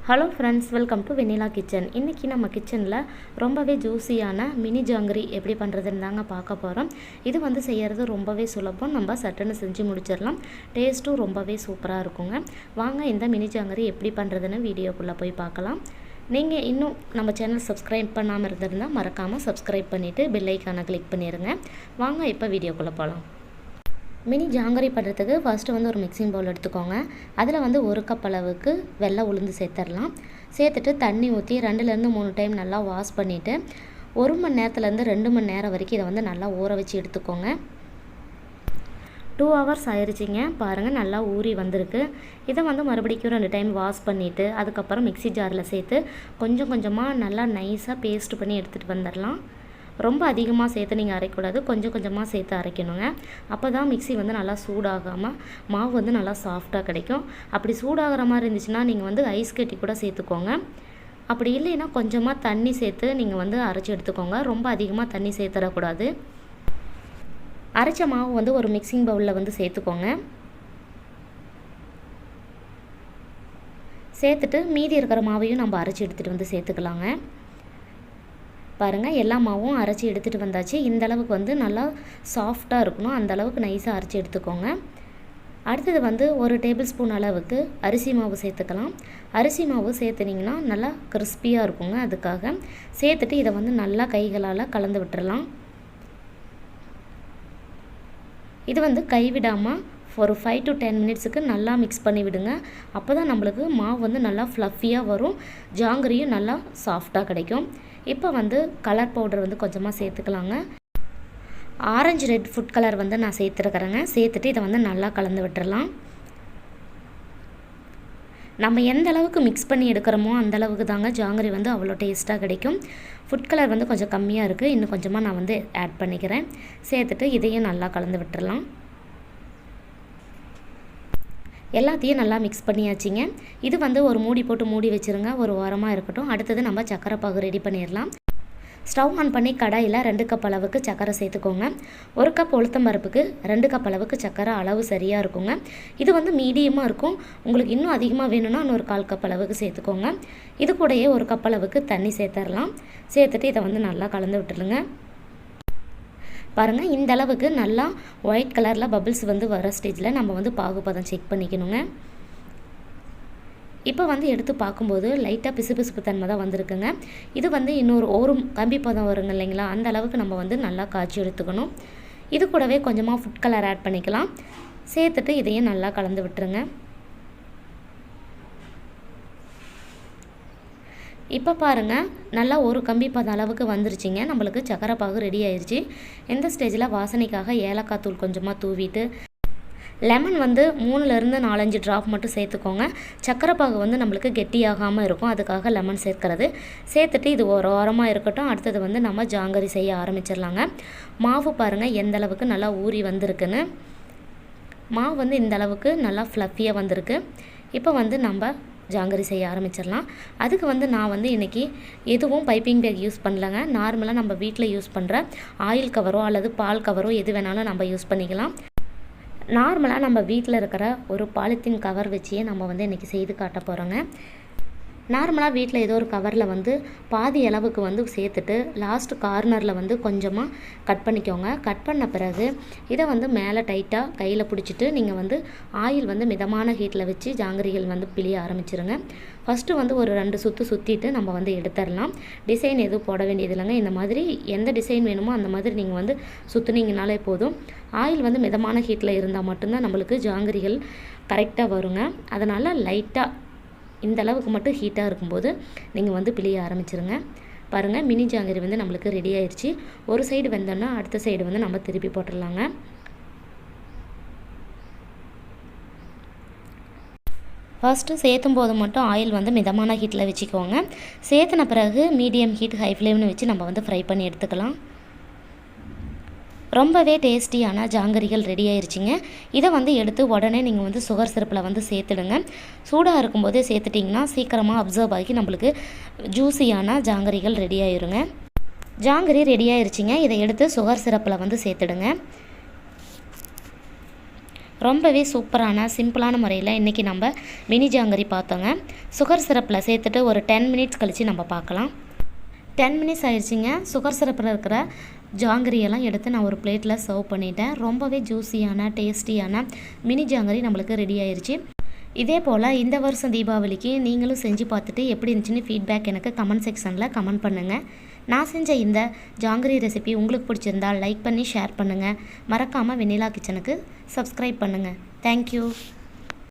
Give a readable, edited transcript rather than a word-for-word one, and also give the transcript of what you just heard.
Hello friends, welcome to Vennila kitchen. இன்றைக்கி நம்ம கிச்சனில் ரொம்பவே ஜூஸியான மினி ஜாங்கிரி எப்படி பண்ணுறதுன்னு தாங்க பார்க்க போகிறோம். இது வந்து செய்கிறது ரொம்பவே சுலபம். நம்ம சட்டுன்னு செஞ்சு முடிச்சிடலாம். டேஸ்ட்டும் ரொம்பவே சூப்பராக இருக்குங்க. வாங்க இந்த மினி ஜாங்கிரி எப்படி பண்ணுறதுன்னு வீடியோக்குள்ளே போய் பார்க்கலாம். நீங்கள் இன்னும் நம்ம சேனல் சப்ஸ்கிரைப் பண்ணாமல் இருந்திருந்தால் மறக்காமல் சப்ஸ்கிரைப் பண்ணிவிட்டு பெல் ஐக்கானை கிளிக் பண்ணிடுங்க. வாங்க இப்போ வீடியோக்குள்ளே போகலாம். மினி ஜாங்கிரி பண்ணுறதுக்கு ஃபஸ்ட்டு வந்து ஒரு மிக்சிங் பவுல் எடுத்துக்கோங்க. அதில் வந்து 1 கப் அளவுக்கு வெள்ளை உளுந்து சேர்த்துடலாம். சேர்த்துட்டு தண்ணி ஊற்றி 2லேருந்து 3 டைம் நல்லா வாஷ் பண்ணிவிட்டு 1 மணி நேரத்துலேருந்து 2 மணி நேரம் வரைக்கும் இதை வந்து நல்லா ஊற வச்சு எடுத்துக்கோங்க. 2 ஹவர்ஸ் ஆயிடுச்சிங்க. பாருங்கள், நல்லா ஊறி வந்திருக்கு. இதை வந்து மறுபடிக்கும் 2 டைம் வாஷ் பண்ணிவிட்டு அதுக்கப்புறம் மிக்சி ஜாரில் சேர்த்து கொஞ்சம் கொஞ்சமாக நல்லா நைஸாக பேஸ்ட் பண்ணி எடுத்துகிட்டு வந்துடலாம். ரொம்ப அதிகமாக சேர்த்து நீங்கள் அரைக்கூடாது, கொஞ்சம் கொஞ்சமாக சேர்த்து அரைக்கணுங்க. அப்போ தான் மிக்சி வந்து நல்லா சூடாகாமல் மாவு வந்து நல்லா சாஃப்டாக கிடைக்கும். அப்படி சூடாகிற மாதிரி இருந்துச்சுன்னா நீங்கள் வந்து ஐஸ் கட்டி கூட சேர்த்துக்கோங்க. அப்படி இல்லைன்னா கொஞ்சமாக தண்ணி சேர்த்து நீங்கள் வந்து அரைச்சி எடுத்துக்கோங்க. ரொம்ப அதிகமாக தண்ணி சேர்த்துடக்கூடாது. அரைச்ச மாவு வந்து ஒரு மிக்சிங் பவுலில் வந்து சேர்த்துக்கோங்க. சேர்த்துட்டு மீதி இருக்கிற மாவையும் நம்ம அரைச்சி எடுத்துகிட்டு வந்து சேர்த்துக்கலாங்க. பாருங்கள், எல்லா மாவும் அரைச்சி எடுத்துகிட்டு வந்தாச்சு. இந்த அளவுக்கு வந்து நல்லா சாஃப்டாக இருக்கணும். அந்த அளவுக்கு நைஸாக அரைச்சி எடுத்துக்கோங்க. அடுத்தது வந்து 1 டேபிள் ஸ்பூன் அளவுக்கு அரிசி மாவு சேர்த்துக்கலாம். அரிசி மாவு சேர்த்துனிங்கன்னா நல்லா கிறிஸ்பியாக இருக்குங்க. அதுக்காக சேர்த்துட்டு இதை வந்து நல்லா கைகளால் கலந்து விட்டுறலாம். இது வந்து கைவிடாமல் ஒரு 5 to 10 மினிட்ஸுக்கு நல்லா மிக்ஸ் பண்ணி விடுங்க. அப்போ தான் நம்மளுக்கு மாவு வந்து நல்லா ஃப்ளஃபியாக வரும். ஜாங்கிரியும் நல்லா சாஃப்டாக கிடைக்கும். இப்போ வந்து கலர் பவுடர் வந்து கொஞ்சமாக சேர்த்துக்கலாங்க. ஆரஞ்சு ரெட் ஃபுட் கலர் வந்து நான் சேர்த்துருக்கிறேங்க. சேர்த்துட்டு இதை வந்து நல்லா கலந்து விட்டுறலாம். நம்ம எந்த அளவுக்கு மிக்ஸ் பண்ணி எடுக்கிறோமோ அந்த அளவுக்கு தாங்க ஜாங்கிரி வந்து அவ்வளோ டேஸ்ட்டாக கிடைக்கும். ஃபுட் கலர் வந்து கொஞ்சம் கம்மியாக இருக்குது. இன்னும் கொஞ்சமாக நான் வந்து ஆட் பண்ணிக்கிறேன். சேர்த்துட்டு இதையும் நல்லா கலந்து விட்டுறலாம். எல்லாத்தையும் நல்லா மிக்ஸ் பண்ணியாச்சிங்க. இது வந்து ஒரு மூடி போட்டு மூடி வச்சுருங்க. ஒரு ஓரமாக இருக்கட்டும். அடுத்தது நம்ம சக்கரை பாகு ரெடி பண்ணிடலாம். ஸ்டவ் ஆன் பண்ணி கடாயில் 2 கப் அளவுக்கு சக்கரை சேர்த்துக்கோங்க. 1 கப் உளுத்தம் பருப்புக்கு 2 கப் அளவுக்கு சக்கரை அளவு சரியாக இருக்குங்க. இது வந்து மீடியமாக இருக்கும். உங்களுக்கு இன்னும் அதிகமாக வேணும்னா இன்னொரு 1/4 கப் அளவுக்கு சேர்த்துக்கோங்க. இது கூடயே 1 கப் அளவுக்கு தண்ணி சேர்த்துடலாம். சேர்த்துட்டு இதை வந்து நல்லா கலந்து விட்டுருங்க. பாருங்கள், இந்த அளவுக்கு நல்லா ஒயிட் கலரில் பபிள்ஸ் வந்து வர ஸ்டேஜில் நம்ம வந்து பாகுபதம் செக் பண்ணிக்கணுங்க. இப்போ வந்து எடுத்து பார்க்கும்போது லைட்டாக பிசுபிசுப்பு தன்மை தான் வந்திருக்குங்க. இது வந்து இன்னொரு கம்பி பதம் வருங்க இல்லைங்களா, அந்த அளவுக்கு நம்ம வந்து நல்லா காய்ச்சி எடுத்துக்கணும். இது கூடவே கொஞ்சமாக ஃபுட் கலர் ஆட் பண்ணிக்கலாம். சேர்த்துட்டு இதையும் நல்லா கலந்து விட்டுருங்க. இப்போ பாருங்கள், நல்லா ஒரு கம்பி பதம் அளவுக்கு வந்துருச்சிங்க. நம்மளுக்கு சக்கரை பாகு ரெடி ஆயிடுச்சு. இந்த ஸ்டேஜில் வாசனைக்காக ஏலக்காய் தூள் கொஞ்சமாக தூவிட்டு லெமன் வந்து 3லேருந்து 4-5 ட்ராப் மட்டும் சேர்த்துக்கோங்க. சக்கரை பாகு வந்து நம்மளுக்கு கெட்டியாகாமல் இருக்கும். அதுக்காக லெமன் சேர்க்கிறது. சேர்த்துட்டு இது ஒரு ஓரமாக இருக்கட்டும். அடுத்தது வந்து நம்ம ஜாங்கிரி செய்ய ஆரம்பிச்சிடலாங்க. மாவு பாருங்கள் எந்த அளவுக்கு நல்லா ஊறி வந்திருக்குன்னு. மாவு வந்து இந்த அளவுக்கு நல்லா ஃப்ளஃபியாக வந்திருக்கு. இப்போ வந்து நம்ம ஜாங்கிரி செய்ய ஆரம்பிச்சிடலாம். அதுக்கு வந்து நான் வந்து இன்றைக்கி எதுவும் பைப்பிங் பேக் யூஸ் பண்ணலங்க. நார்மலாக நம்ம வீட்டில் யூஸ் பண்ணுற ஆயில் கவரோ அல்லது பால் கவரோ எது வேணாலும் நம்ம யூஸ் பண்ணிக்கலாம். நார்மலாக நம்ம வீட்டில் இருக்கிற ஒரு பாலித்தீன் கவர் வச்சே நம்ம வந்து இன்றைக்கி செய்து காட்ட போகிறோங்க. நார்மலாக வீட்டில் ஏதோ ஒரு கவரில் வந்து பாதி அளவுக்கு வந்து சேர்த்துட்டு லாஸ்ட் கார்னரில் வந்து கொஞ்சமாக கட் பண்ணிக்கோங்க. கட் பண்ண பிறகு இதை வந்து மேலே டைட்டாக கையில் பிடிச்சிட்டு நீங்கள் வந்து ஆயில் வந்து மிதமான ஹீட்டில் வச்சு ஜாங்கிரிகள் வந்து பிழிய ஆரம்பிச்சிருங்க. ஃபஸ்ட்டு வந்து ஒரு 2 சுற்று சுற்றிட்டு நம்ம வந்து எடுத்துடலாம். டிசைன் எதுவும் போட வேண்டியது இல்லைங்க. இந்த மாதிரி எந்த டிசைன் வேணுமோ அந்த மாதிரி நீங்கள் வந்து சுற்றுனீங்கனாலே போதும். ஆயில் வந்து மிதமான ஹீட்டில் இருந்தால் மட்டும்தான் நம்மளுக்கு ஜாங்கிரிகள் கரெக்டாக வருங்க. அதனால் லைட்டாக இந்த அளவுக்கு மட்டும் ஹீட்டாக இருக்கும்போது நீங்கள் வந்து பிழிய ஆரம்பிச்சிருங்க. பாருங்கள், மினி ஜாங்கிரி வந்து நம்மளுக்கு ரெடி ஆயிடுச்சு. ஒரு சைடு வெந்தோன்னா அடுத்த சைடு வந்து நம்ம திருப்பி போட்டுடலாங்க. ஃபஸ்ட்டு சேர்த்தும் போது மட்டும் ஆயில் வந்து மிதமான ஹீட்டில் வச்சுக்கோங்க. சேர்த்துன பிறகு மீடியம் ஹீட் ஹை ஃப்ளேம்னு வச்சு நம்ம வந்து ஃப்ரை பண்ணி எடுத்துக்கலாம். ரொம்பவே டேஸ்டியான ஜாங்கிரிகள் ரெடி ஆயிடுச்சிங்க. இதை வந்து எடுத்து உடனே நீங்கள் வந்து சுகர் சிரப்பில் வந்து சேர்த்துடுங்க. சூடாக இருக்கும்போதே சேர்த்துட்டிங்கன்னா சீக்கிரமாக அப்சர்வ் ஆகி நம்மளுக்கு ஜூஸியான ஜாங்கிரிகள் ரெடி ஆயிருங்க. ஜாங்கிரி ரெடி ஆயிடுச்சிங்க. இதை எடுத்து சுகர் சிரப்பில் வந்து சேர்த்துடுங்க. ரொம்பவே சூப்பரான சிம்பிளான முறையில் இன்றைக்கி நம்ம மினி ஜாங்கரி பார்த்தோங்க. சுகர் சிரப்பில் சேர்த்துட்டு ஒரு 10 மினிட்ஸ் கழித்து நம்ம பார்க்கலாம். 10 மினிட்ஸ் ஆயிடுச்சிங்க. சுகர் சிரப்பில் இருக்கிற ஜாங்கரியெல்லாம் எடுத்து நான் ஒரு பிளேட்டில் சர்வ் பண்ணிட்டேன். ரொம்பவே ஜூஸியான டேஸ்டியான மினி ஜாங்கரி நம்மளுக்கு ரெடி ஆயிடுச்சு. இதே போல் இந்த வருஷம் தீபாவளிக்கு நீங்களும் செஞ்சு பார்த்துட்டு எப்படி இருந்துச்சுன்னு ஃபீட்பேக் எனக்கு கமெண்ட் செக்ஷனில் கமெண்ட் பண்ணுங்கள். நான் செஞ்ச இந்த ஜாங்கரி ரெசிபி உங்களுக்கு பிடிச்சிருந்தால் லைக் பண்ணி ஷேர் பண்ணுங்கள். மறக்காமல் வெண்ணிலா கிச்சனுக்கு சப்ஸ்கிரைப் பண்ணுங்கள். தேங்க்யூ.